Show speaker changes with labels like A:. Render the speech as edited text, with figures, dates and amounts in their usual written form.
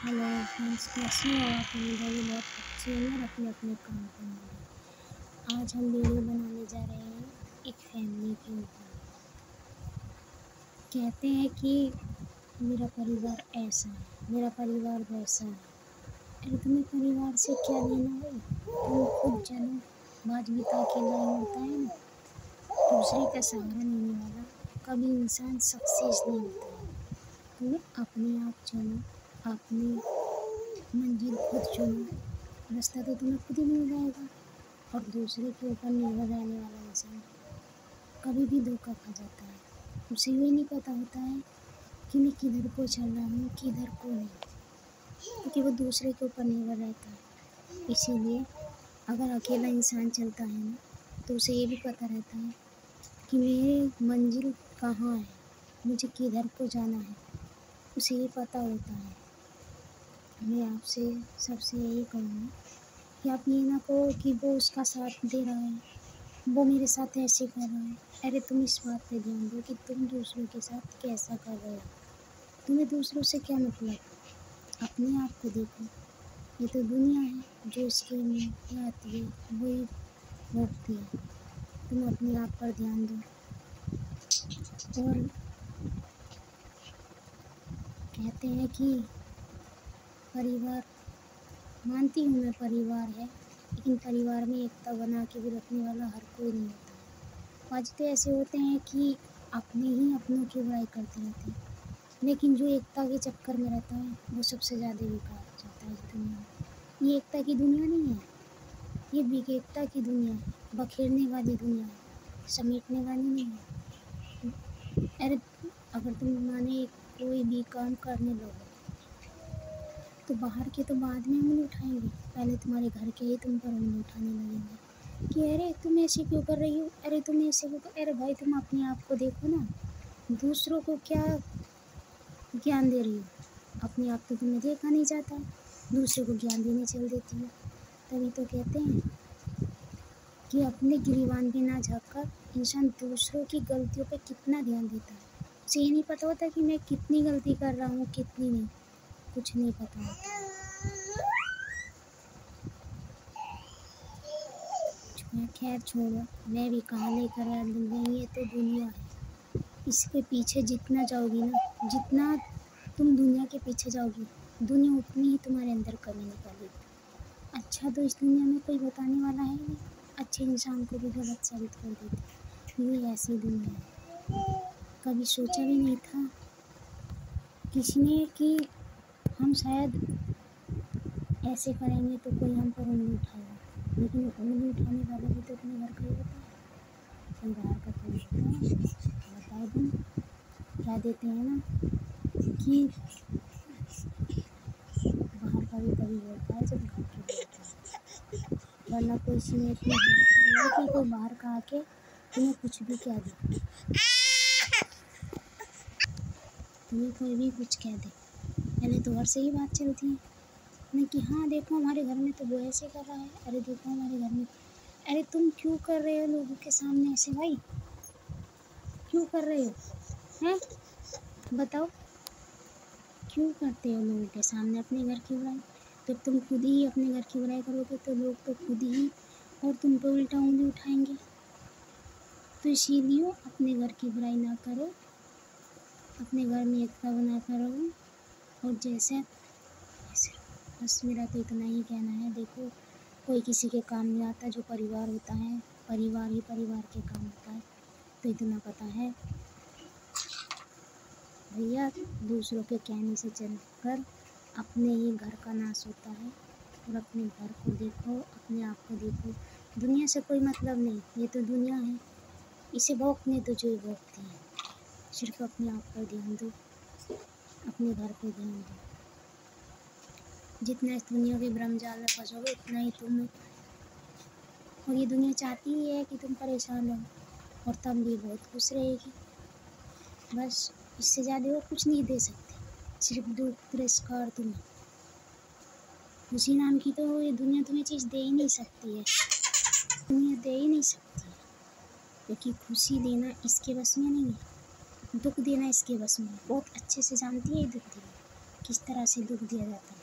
A: Hello friends, कैसे हो आप? उम्मीद है बहुत अच्छे हैं और अपने अपने काम पे होंगे। आज हम वीडियो बनाने जा रहे हैं एक फैमिली के ऊपर। कहते हैं कि मेरा परिवार ऐसा है, मेरा परिवार वैसा है। अरे तुम्हें परिवार से क्या लेना है? तुम खुद चलो, बाज बिता के लाइन होता है ना। दूसरे का सहारा लेने वाला कभी इंसान सक्सेस नहीं होता है। तुम्हें अपने आप चलो, अपनी मंजिल खुद चुनो, रास्ता तो तुम्हें खुद ही मिल जाएगा। और दूसरे के ऊपर निर्भर रहने वाला इंसान कभी भी धोखा खा जाता है। उसे ये नहीं पता होता है कि मैं किधर को चल रहा हूँ, किधर को नहीं, क्योंकि वो दूसरे के ऊपर निर्भर रहता है। इसीलिए अगर अकेला इंसान चलता है ना, तो उसे ये भी पता रहता है कि मेरी मंजिल कहाँ है, मुझे किधर को जाना है, उसे ये पता होता है। मैं आपसे सबसे यही कहूँगी कि आप ये ना कहो कि वो उसका साथ दे रहा है, वो मेरे साथ ऐसे कर रहा है। अरे तुम इस बात पे ध्यान दो कि तुम दूसरों के साथ कैसा कर रहे हो। तुम्हें दूसरों से क्या मतलब? अपने आप को देखो। ये तो दुनिया है जो इसके में आती है वही भोगती है। तुम अपने आप पर ध्यान दो। और कहते हैं कि परिवार, मानती हूँ मैं परिवार है, लेकिन परिवार में एकता बना के भी रखने वाला हर कोई नहीं होता है। आज तो ऐसे होते हैं कि अपने ही अपनों की बुराई करते रहते हैं, लेकिन जो एकता के चक्कर में रहता है वो सबसे ज़्यादा बेकार हो जाता है इस दुनिया में। ये एकता की दुनिया नहीं है, ये विकेकता की दुनिया है, बखेरने वाली दुनिया है, समेटने वाली नहीं है। अरे अगर तुम माने कोई भी काम करने लगो तो बाहर के तो बाद में उंगली उठाएंगे, पहले तुम्हारे घर के ही तुम पर उंगली उठाने लगेंगे कि अरे तुम ऐसे क्यों कर रही हो, अरे तुम ऐसे क्यों कर। अरे भाई तुम अपने आप को देखो ना, दूसरों को क्या ज्ञान दे रही हो? अपने आप तो तुम्हें देखा नहीं जाता, दूसरों को ज्ञान देने चल देती हो। तभी तो कहते हैं कि अपने गिरीबान पे ना झाँककर इंसान दूसरों की गलतियों पे कितना ध्यान देता है। उसे ये नहीं पता होता कि मैं कितनी गलती कर रहा हूँ, कितनी नहीं, कुछ नहीं पता होता। खैर छोड़ो, मैं भी कहाँ लेकर आ गई, ये तो दुनिया है। इसके पीछे जितना जाओगी ना, जितना तुम दुनिया के पीछे जाओगी, दुनिया उतनी ही तुम्हारे अंदर कमी निकालेगी। अच्छा तो इस दुनिया में कोई बताने वाला है नहीं, अच्छे इंसान को भी गलत साबित कर देती। ये ऐसी दुनिया है। कभी सोचा भी नहीं था किसी ने कि हम शायद ऐसे करेंगे तो कोई हम पर उंगली उठाएगा, लेकिन उंगली उठाने वाला भी तो अपने घर का ही होता है, कोई बाहर का थोड़ी होता है। बताओ तुम, क्या देते हैं ना कि बाहर का भी तभी बोलता है जब घर के बोलता है, वरना कोई सी में इतनी हिम्मत नहीं है कि कोई बाहर का आके तुम्हें कुछ भी कह दे, तुम्हें कोई भी कुछ कह दे। पहले तो घर से ही बात चलती है ना कि हाँ देखो हमारे घर में तो वो ऐसे कर रहा है, अरे देखो हमारे घर में। अरे तुम क्यों कर रहे हो लोगों के सामने ऐसे? भाई क्यों कर रहे हो हैं? बताओ क्यों करते हो लोगों के सामने अपने घर की बुराई? जब तुम खुद ही अपने घर की बुराई करोगे तो लोग तो खुद ही और तुम पे उल्टा उंगली उठाएंगे। तो इसीलिए अपने घर की बुराई ना करो, अपने घर में एकता बना कर रहो और जैसे वैसे। बस मेरा तो इतना ही कहना है। देखो कोई किसी के काम नहीं आता, जो परिवार होता है परिवार ही परिवार के काम होता है। तो इतना पता है भैया, दूसरों के कहने से चलकर अपने ही घर का नाश होता है। और अपने घर को देखो, अपने आप को देखो। दुनिया से कोई मतलब नहीं, ये तो दुनिया है, इसे भोंकने तो जो ही भोंकती है। सिर्फ अपने आप पर ध्यान दो, अपने घर पर ध्यान दो। जितना इस दुनिया के भ्रमजाल में फंसोगे उतना ही तुम, और ये दुनिया चाहती ही है कि तुम परेशान हो, और तब भी बहुत खुश रहेगी। बस इससे ज़्यादा वो कुछ नहीं दे सकते, सिर्फ दुख तिरस्कार तुम्हें। खुशी नाम की तो ये दुनिया तुम्हें चीज़ दे ही नहीं सकती है, दुनिया दे ही नहीं सकती है, क्योंकि खुशी देना इसके बस में नहीं है, दुख देना इसके बस में है। बहुत अच्छे से जानती है ये दुख देना, किस तरह से दुःख दिया जाता है।